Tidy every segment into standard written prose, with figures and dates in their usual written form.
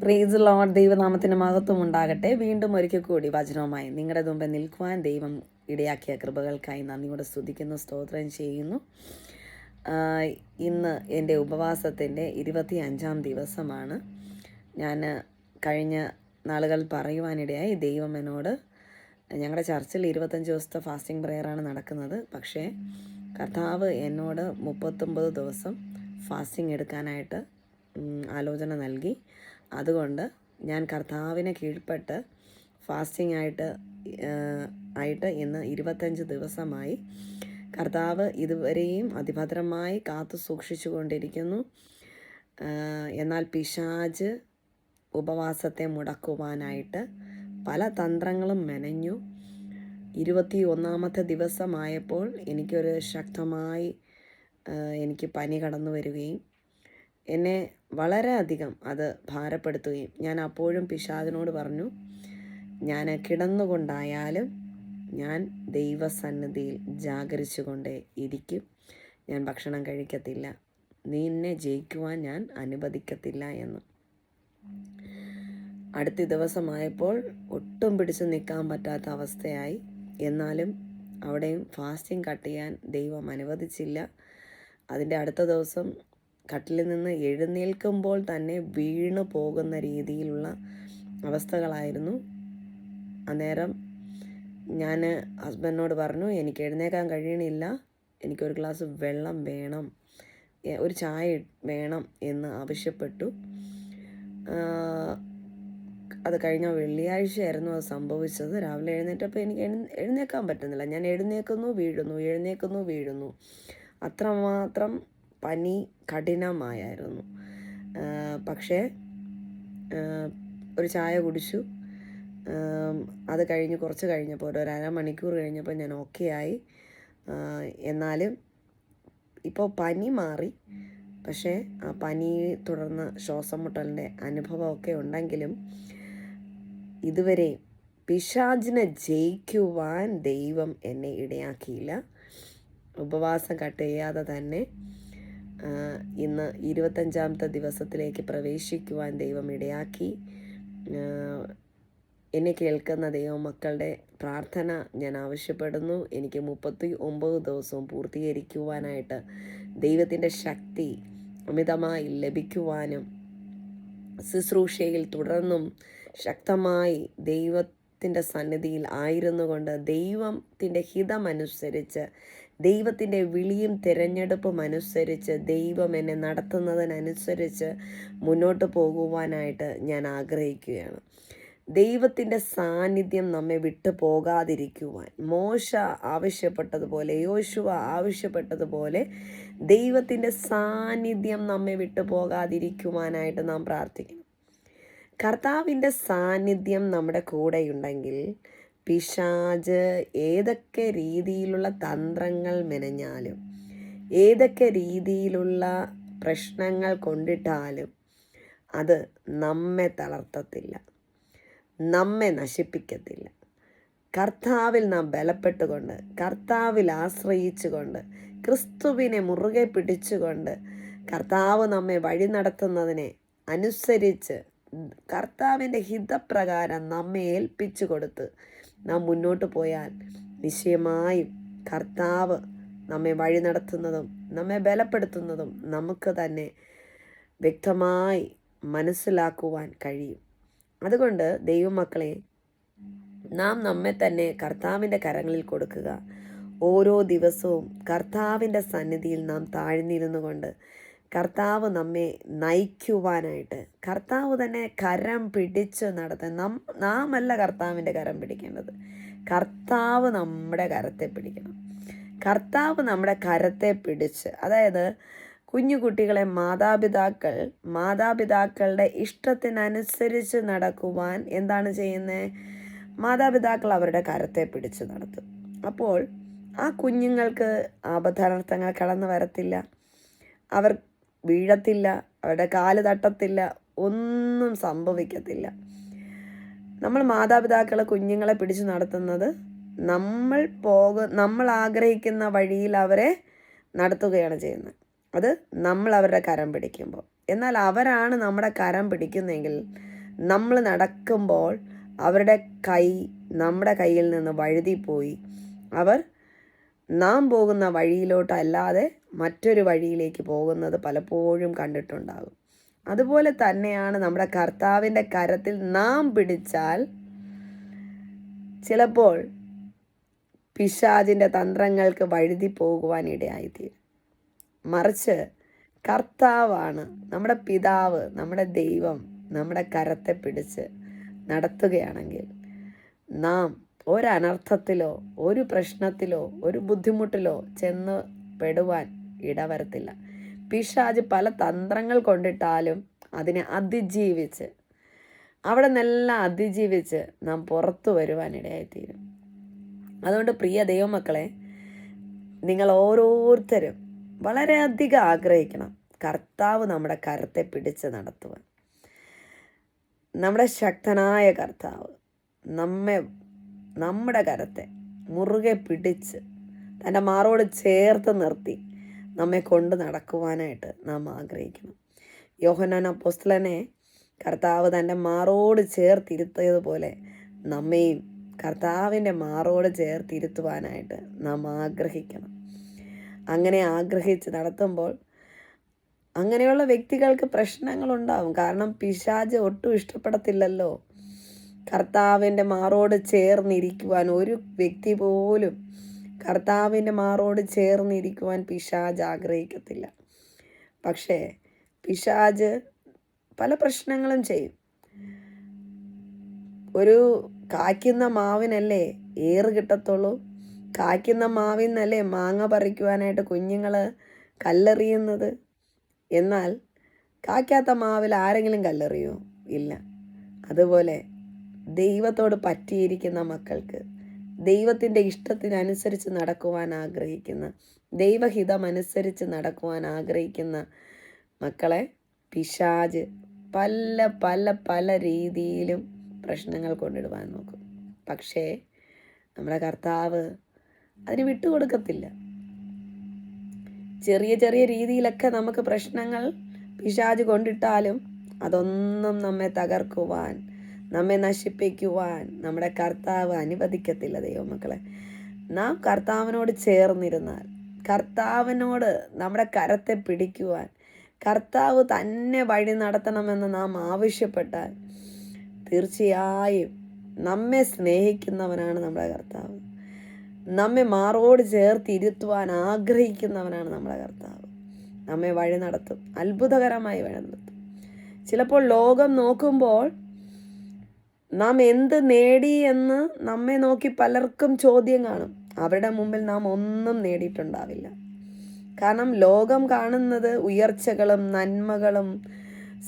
Praise Lord. ദൈവനാമത്തിന് മഹത്വം ഉണ്ടാകട്ടെ. വീണ്ടും ഒരിക്കൽ കൂടി വചനവുമായി നിങ്ങളുടെ മുമ്പ് നിൽക്കുവാൻ ദൈവം ഇടയാക്കിയ കൃപകൾക്കായി നന്ദിയോടെ സ്തുതിക്കുന്നു, സ്തോത്രം ചെയ്യുന്നു. ഇന്ന് എൻ്റെ ഉപവാസത്തിൻ്റെ 25-ാം ദിവസമാണ്. ഞാൻ കഴിഞ്ഞ നാളുകൾ പറയുവാനിടയായി ദൈവം എന്നോട്, ഞങ്ങളുടെ ചർച്ചിൽ 25 ദിവസത്തെ ഫാസ്റ്റിംഗ് പ്രെയറാണ് നടക്കുന്നത്. പക്ഷേ കർത്താവ് എന്നോട് 39 ദിവസം ഫാസ്റ്റിംഗ് എടുക്കാനായിട്ട് ആലോചന നൽകി. അതുകൊണ്ട് ഞാൻ കർത്താവിനെ കീഴ്പ്പെട്ട് ഫാസ്റ്റിംഗ് ആയിട്ട് ഇന്ന് 25 ദിവസമായി. കർത്താവ് ഇതുവരെയും അതിഭദ്രമായി കാത്തു സൂക്ഷിച്ചു കൊണ്ടിരിക്കുന്നു. എന്നാൽ പിശാച് ഉപവാസത്തെ മുടക്കുവാനായിട്ട് പല തന്ത്രങ്ങളും മെനഞ്ഞു. 21-ാമത്തെ ദിവസമായപ്പോൾ എനിക്കൊരു ശക്തമായി എനിക്ക് പനി കടന്നു വരികയും എന്നെ വളരെയധികം അത് ഭാരപ്പെടുത്തുകയും ഞാൻ അപ്പോഴും പിശാചിനോട് പറഞ്ഞു, ഞാൻ കിടന്നുകൊണ്ടായാലും ഞാൻ ദൈവസന്നിധിയിൽ ജാഗരിച്ചു കൊണ്ടേ ഇരിക്കും, ഞാൻ ഭക്ഷണം കഴിക്കത്തില്ല, നിന്നെ ജയിക്കുവാൻ ഞാൻ അനുവദിക്കത്തില്ല എന്ന്. അടുത്ത ദിവസമായപ്പോൾ ഒട്ടും പിടിച്ചു നിൽക്കാൻ പറ്റാത്ത അവസ്ഥയായി. എന്നാലും അവിടെയും ഫാസ്റ്റിംഗ് കട്ട് ചെയ്യാൻ ദൈവം അനുവദിച്ചില്ല. അതിൻ്റെ അടുത്ത ദിവസം കട്ടിലിൽ നിന്ന് എഴുന്നേൽക്കുമ്പോൾ തന്നെ വീണു പോകുന്ന രീതിയിലുള്ള അവസ്ഥകളായിരുന്നു. അന്നേരം ഞാൻ ഹസ്ബൻഡിനോട് പറഞ്ഞു, എനിക്ക് എഴുന്നേക്കാൻ കഴിയണില്ല, എനിക്കൊരു ഗ്ലാസ് വെള്ളം വേണം, ഒരു ചായ വേണം എന്ന് ആവശ്യപ്പെട്ടു. അത് കഴിഞ്ഞ വെള്ളിയാഴ്ചയായിരുന്നു അത് സംഭവിച്ചത്. രാവിലെ എഴുന്നേറ്റപ്പോൾ എനിക്ക് എഴുന്നേക്കാൻ പറ്റുന്നില്ല. ഞാൻ എഴുന്നേക്കുന്നു വീഴുന്നു. അത്രമാത്രം പനി കഠിനമായിരുന്നു. പക്ഷേ ഒരു ചായ കുടിച്ചു. അത് കഴിഞ്ഞ് കുറച്ച് കഴിഞ്ഞപ്പോൾ ഒരു അരമണിക്കൂർ കഴിഞ്ഞപ്പോൾ ഞാൻ ഓക്കെ ആയി. എന്നാലും ഇപ്പോൾ പനി മാറി. പക്ഷേ ആ പനി തുടർന്ന് ശ്വാസം മുട്ടലിൻ്റെ അനുഭവമൊക്കെ ഉണ്ടെങ്കിലും ഇതുവരെ പിശാചിനെ ജയിക്കുവാൻ ദൈവം എന്നെ ഇടയാക്കിയില്ല. ഉപവാസം കട്ട് ചെയ്യാതെ തന്നെ ഇന്ന് 25-ാമത്തെ ദിവസത്തിലേക്ക് പ്രവേശിക്കുവാൻ ദൈവം ഇടയാക്കി. എന്നെ കേൾക്കുന്ന ദൈവമക്കളുടെ പ്രാർത്ഥന ഞാൻ ആവശ്യപ്പെടുന്നു. എനിക്ക് 39 ദിവസവും പൂർത്തീകരിക്കുവാനായിട്ട് ദൈവത്തിൻ്റെ ശക്തി അമിതമായി ലഭിക്കുവാനും ശുശ്രൂഷയിൽ തുടർന്നും ശക്തമായി ദൈവത്തിൻ്റെ സന്നിധിയിൽ ആയിരുന്നു കൊണ്ട് ദൈവത്തിൻ്റെ ഹിതമനുസരിച്ച്, ദൈവത്തിൻ്റെ വിളിയും തിരഞ്ഞെടുപ്പും അനുസരിച്ച്, ദൈവം എന്നെ നടത്തുന്നതിനനുസരിച്ച് മുന്നോട്ട് പോകുവാനായിട്ട് ഞാൻ ആഗ്രഹിക്കുകയാണ്. ദൈവത്തിൻ്റെ സാന്നിധ്യം നമ്മെ വിട്ടു പോകാതിരിക്കുവാൻ മോശ ആവശ്യപ്പെട്ടതുപോലെ, യോശുവ ആവശ്യപ്പെട്ടതുപോലെ ദൈവത്തിൻ്റെ സാന്നിധ്യം നമ്മെ വിട്ടു പോകാതിരിക്കുവാനായിട്ട് നാം പ്രാർത്ഥിക്കണം. കർത്താവിൻ്റെ സാന്നിധ്യം നമ്മുടെ കൂടെയുണ്ടെങ്കിൽ പിശാച് ഏതൊക്കെ രീതിയിലുള്ള തന്ത്രങ്ങൾ മെനഞ്ഞാലും, ഏതൊക്കെ രീതിയിലുള്ള പ്രശ്നങ്ങൾ കൊണ്ടിട്ടാലും അത് നമ്മെ തളർത്തത്തില്ല, നമ്മെ നശിപ്പിക്കത്തില്ല. കർത്താവിൽ നാം ബലപ്പെട്ടുകൊണ്ട്, കർത്താവിൽ ആശ്രയിച്ചുകൊണ്ട്, ക്രിസ്തുവിനെ മുറുകെ പിടിച്ചുകൊണ്ട്, കർത്താവ് നമ്മെ വഴി നടത്തുന്നതിനെ അനുസരിച്ച് കർത്താവിൻ്റെ ഹിതപ്രകാരം നമ്മെ ഏൽപ്പിച്ചു കൊടുത്ത് നാം മുന്നോട്ട് പോയാൽ നിശ്ചയമായും കർത്താവ് നമ്മെ വഴി നടത്തുന്നതും നമ്മെ ബലപ്പെടുത്തുന്നതും നമുക്ക് തന്നെ വ്യക്തമായി മനസ്സിലാക്കുവാൻ കഴിയും. അതുകൊണ്ട് ദൈവമക്കളെ, നാം നമ്മെ തന്നെ കർത്താവിൻ്റെ കരങ്ങളിൽ കൊടുക്കുക. ഓരോ ദിവസവും കർത്താവിൻ്റെ സന്നിധിയിൽ നാം താഴ്ന്നിരുന്നു കൊണ്ട് കർത്താവ് നമ്മെ നയിക്കുവാനായിട്ട്, കർത്താവ് തന്നെ കരം പിടിച്ച് നടത്താൻ, നാമല്ല കർത്താവിൻ്റെ കരം പിടിക്കേണ്ടത്, കർത്താവ് നമ്മുടെ കരത്തെ പിടിക്കണം. കർത്താവ് നമ്മുടെ കരത്തെ പിടിച്ച്, അതായത് കുഞ്ഞു കുട്ടികളെ മാതാപിതാക്കളുടെ ഇഷ്ടത്തിനനുസരിച്ച് നടക്കുവാൻ എന്താണ് ചെയ്യുന്നത്? മാതാപിതാക്കൾ അവരുടെ കരത്തെ പിടിച്ച് നടത്തും. അപ്പോൾ ആ കുഞ്ഞുങ്ങൾക്ക് അബദ്ധാനർത്ഥങ്ങൾ കടന്നു വരത്തില്ല, അവർ വീഴത്തില്ല, അവരുടെ കാല് തട്ടത്തില്ല, ഒന്നും സംഭവിക്കത്തില്ല. നമ്മൾ മാതാപിതാക്കൾ കുഞ്ഞുങ്ങളെ പിടിച്ചു നടത്തുന്നത് നമ്മൾ ആഗ്രഹിക്കുന്ന വഴിയിൽ അവരെ നടത്തുകയാണ് ചെയ്യുന്നത്. അത് നമ്മൾ അവരുടെ കരം പിടിക്കുമ്പോൾ. എന്നാൽ അവരാണ് നമ്മുടെ കരം പിടിക്കുന്നതെങ്കിൽ നമ്മൾ നടക്കുമ്പോൾ അവരുടെ കൈ നമ്മുടെ കയ്യിൽ നിന്ന് വഴുതിപ്പോയി അവർ നാം പോകുന്ന വഴിയിലോട്ടല്ലാതെ മറ്റൊരു വഴിയിലേക്ക് പോകുന്നത് പലപ്പോഴും കണ്ടിട്ടുണ്ടാകും. അതുപോലെ തന്നെയാണ് നമ്മുടെ കർത്താവിൻ്റെ കരത്തിൽ നാം പിടിച്ചാൽ ചിലപ്പോൾ പിശാചിൻ്റെ തന്ത്രങ്ങൾക്ക് വഴുതി പോകുവാൻ ഇടയായിത്തീരും. മറിച്ച് കർത്താവാണ് നമ്മുടെ പിതാവ്, നമ്മുടെ ദൈവം നമ്മുടെ കരത്തെ പിടിച്ച് നടത്തുകയാണെങ്കിൽ നാം ഒരനർത്ഥത്തിലോ ഒരു പ്രശ്നത്തിലോ ഒരു ബുദ്ധിമുട്ടിലോ ചെന്ന് പെടുവാൻ ഇടവരത്തില്ല. പിശാച് പല തന്ത്രങ്ങൾ കൊണ്ടിട്ടാലും അതിനെ അതിജീവിച്ച് അവിടെ നിന്നെല്ലാം അതിജീവിച്ച് നാം പുറത്തു വരുവാനിടയായിത്തീരും. അതുകൊണ്ട് പ്രിയ ദൈവമക്കളെ, നിങ്ങൾ ഓരോരുത്തരും വളരെയധികം ആഗ്രഹിക്കണം കർത്താവ് നമ്മുടെ കരത്തെ പിടിച്ച് നടത്തുവാൻ. നമ്മുടെ ശക്തനായ കർത്താവ് നമ്മുടെ കരത്തെ മുറുകെ പിടിച്ച് തൻ്റെ മാറോട് ചേർത്ത് നിർത്തി നമ്മെ കൊണ്ട് നടക്കുവാനായിട്ട് നാം ആഗ്രഹിക്കണം. യോഹന്നാൻ അപ്പോസ്തലനെ കർത്താവ് തൻ്റെ മാറോട് ചേർത്തിരുത്തിയതുപോലെ നമ്മെയും കർത്താവിൻ്റെ മാറോട് ചേർത്തിരുത്തുവാനായിട്ട് നാം ആഗ്രഹിക്കണം. അങ്ങനെ ആഗ്രഹിച്ച് നടത്തുമ്പോൾ അങ്ങനെയുള്ള വ്യക്തികൾക്ക് പ്രശ്നങ്ങളുണ്ടാവും. കാരണം പിശാച് ഒട്ടും ഇഷ്ടപ്പെടത്തില്ലല്ലോ കർത്താവിൻ്റെ മാറോട് ചേർന്നിരിക്കുവാൻ. ഒരു വ്യക്തി പോലും കർത്താവിൻ്റെ മാറോട് ചേർന്നിരിക്കുവാൻ പിശാച് ആഗ്രഹിക്കത്തില്ല. പക്ഷേ പിശാച് പല പ്രശ്നങ്ങളും ചെയ്യും. ഒരു കായ്ക്കുന്ന മാവിനല്ലേ ഏറ് കിട്ടത്തുള്ളൂ? കായ്ക്കുന്ന മാവിൽ നിന്നല്ലേ മാങ്ങ പറിക്കുവാനായിട്ട് കുഞ്ഞുങ്ങൾ കല്ലെറിയുന്നത്? എന്നാൽ കായ്ക്കാത്ത മാവിൽ ആരെങ്കിലും കല്ലെറിയോ? ഇല്ല. അതുപോലെ ദൈവത്തോട് പറ്റിയിരിക്കുന്ന മക്കൾക്ക്, ദൈവത്തിൻ്റെ ഇഷ്ടത്തിനനുസരിച്ച് നടക്കുവാൻ ആഗ്രഹിക്കുന്ന, ദൈവഹിതമനുസരിച്ച് നടക്കുവാൻ ആഗ്രഹിക്കുന്ന മക്കളെ പിശാച് പല പല പല രീതിയിലും പ്രശ്നങ്ങൾ കൊണ്ടിടുവാൻ നോക്കും. പക്ഷേ നമ്മുടെ കർത്താവ് അതിന് വിട്ടുകൊടുക്കത്തില്ല. ചെറിയ ചെറിയ രീതിയിലൊക്കെ നമുക്ക് പ്രശ്നങ്ങൾ പിശാച് കൊണ്ടിട്ടാലും അതൊന്നും നമ്മെ തകർക്കുവാൻ, നമ്മെ നശിപ്പിക്കുവാൻ നമ്മുടെ കർത്താവ് അനുവദിക്കത്തില്ല. ദൈവമക്കളെ, നാം കർത്താവിനോട് ചേർന്നിരുന്നാൽ, കർത്താവിനോട് നമ്മുടെ കരത്തെ പിടിക്കുവാൻ, കർത്താവ് തന്നെ വഴി നടത്തണമെന്ന് നാം ആവശ്യപ്പെട്ടാൽ തീർച്ചയായും നമ്മെ സ്നേഹിക്കുന്നവനാണ് നമ്മുടെ കർത്താവ്. നമ്മെ മാറോട് ചേർത്തിരുത്തുവാൻ ആഗ്രഹിക്കുന്നവനാണ് നമ്മുടെ കർത്താവ്. നമ്മെ വഴി നടത്തും, അത്ഭുതകരമായി വഴി നടത്തും. ചിലപ്പോൾ ലോകം നോക്കുമ്പോൾ നാം എന്ത് നേടി എന്ന് നമ്മെ നോക്കി പലർക്കും ചോദ്യം കാണും. അവരുടെ മുമ്പിൽ നാം ഒന്നും നേടിയിട്ടുണ്ടാവില്ല. കാരണം ലോകം കാണുന്നത് ഉയർച്ചകളും നന്മകളും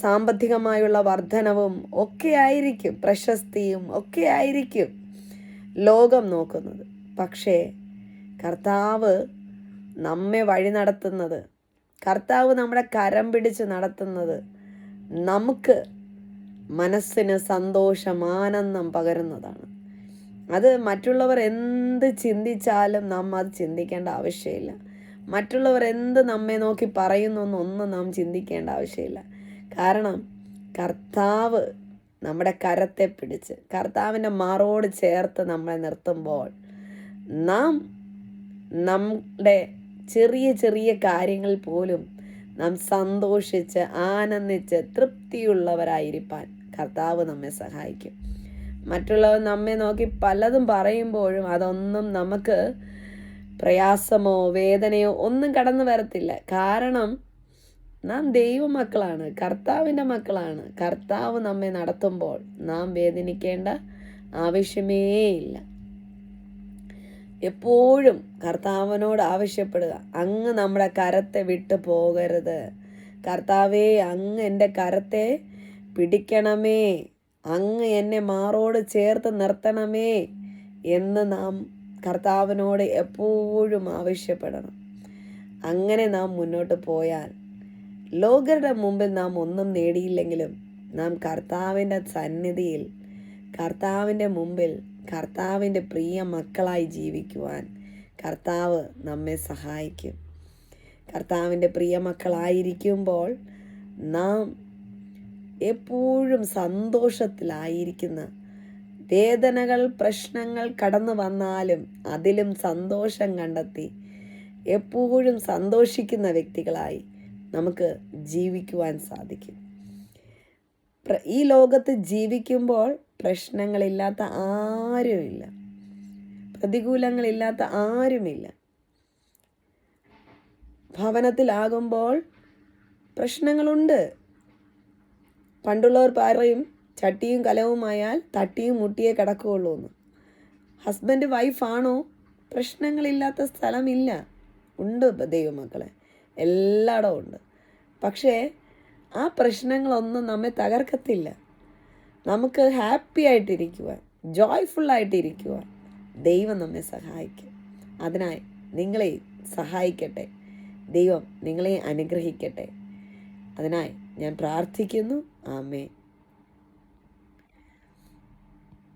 സാമ്പത്തികമായുള്ള വർധനവും ഒക്കെ ആയിരിക്കും, പ്രശസ്തിയും ഒക്കെ ആയിരിക്കും ലോകം നോക്കുന്നത്. പക്ഷേ കർത്താവ് നമ്മെ വഴി നടത്തുന്നത്, കർത്താവ് നമ്മുടെ കരം പിടിച്ച് നടത്തുന്നത് നമുക്ക് മനസ്സിന് സന്തോഷം, ആനന്ദം പകരുന്നതാണ്. അത് മറ്റുള്ളവർ എന്ത് ചിന്തിച്ചാലും നാം അത് ചിന്തിക്കേണ്ട ആവശ്യമില്ല. മറ്റുള്ളവർ എന്ത് നമ്മെ നോക്കി പറയുന്നൊന്നും നാം ചിന്തിക്കേണ്ട ആവശ്യമില്ല. കാരണം കർത്താവ് നമ്മുടെ കരത്തെ പിടിച്ച് കർത്താവിൻ്റെ മാറോട് ചേർത്ത് നമ്മളെ നിർത്തുമ്പോൾ നാം നമ്മുടെ ചെറിയ ചെറിയ കാര്യങ്ങൾ പോലും നാം സന്തോഷിച്ച് ആനന്ദിച്ച് തൃപ്തിയുള്ളവരായിരിക്കാൻ കർത്താവ് നമ്മെ സഹായിക്കും. മറ്റുള്ളവർ നമ്മെ നോക്കി പലതും പറയുമ്പോഴും അതൊന്നും നമുക്ക് പ്രയാസമോ വേദനയോ ഒന്നും കടന്നു വരത്തില്ല. കാരണം നാം ദൈവമക്കളാണ്, കർത്താവിൻ്റെ മക്കളാണ്. കർത്താവ് നമ്മെ നടത്തുമ്പോൾ നാം വേദനിക്കേണ്ട ആവശ്യമേ ഇല്ല. എപ്പോഴും കർത്താവിനോട് ആവശ്യപ്പെടുക, അങ്ങ് നമ്മുടെ കരത്തെ വിട്ടു പോകരുത്. കർത്താവേ, അങ്ങ് എൻ്റെ കരത്തെ പിടിക്കണമേ, അങ്ങ് എന്നെ മാറോട് ചേർത്ത് നിർത്തണമേ എന്ന് നാം കർത്താവിനോട് എപ്പോഴും ആവശ്യപ്പെടണം. അങ്ങനെ നാം മുന്നോട്ട് പോയാൽ ലോകരുടെ മുമ്പിൽ നാം ഒന്നും നേടിയില്ലെങ്കിലും നാം കർത്താവിൻ്റെ സന്നിധിയിൽ, കർത്താവിൻ്റെ മുമ്പിൽ കർത്താവിൻ്റെ പ്രിയ മക്കളായി ജീവിക്കുവാൻ കർത്താവ് നമ്മെ സഹായിക്കും. കർത്താവിൻ്റെ പ്രിയ മക്കളായിരിക്കുമ്പോൾ നാം എപ്പോഴും സന്തോഷത്തിലായിരിക്കുന്ന, വേദനകൾ പ്രശ്നങ്ങൾ കടന്നു വന്നാലും അതിലും സന്തോഷം കണ്ടെത്തി എപ്പോഴും സന്തോഷിക്കുന്ന വ്യക്തികളായി നമുക്ക് ജീവിക്കുവാൻ സാധിക്കും. ഈ ലോകത്ത് ജീവിക്കുമ്പോൾ പ്രശ്നങ്ങളില്ലാത്ത ആരുമില്ല, പ്രതികൂലങ്ങളില്ലാത്ത ആരുമില്ല. ഭവനത്തിലാകുമ്പോൾ പ്രശ്നങ്ങളുണ്ട്. പണ്ടുള്ളവർ പറയും ചട്ടിയും കലവുമായാൽ തട്ടിയും മുട്ടിയേ കിടക്കുകയുള്ളൂ എന്ന്. ഹസ്ബൻഡ് വൈഫാണോ, പ്രശ്നങ്ങളില്ലാത്ത സ്ഥലമില്ല. ഉണ്ട് ദൈവമക്കളെ, എല്ലായിടവും ഉണ്ട്. പക്ഷേ ആ പ്രശ്നങ്ങളൊന്നും നമ്മെ തകർക്കത്തില്ല. നമുക്ക് ഹാപ്പി ആയിട്ടിരിക്കുവാൻ, ജോയ്ഫുള്ളായിട്ടിരിക്കുവാൻ ദൈവം നമ്മെ സഹായിക്കും. അതിനായി നിങ്ങളെ സഹായിക്കട്ടെ, ദൈവം നിങ്ങളെ അനുഗ്രഹിക്കട്ടെ. അതിനായി ഞാൻ പ്രാർത്ഥിക്കുന്നു. ആമേൻ.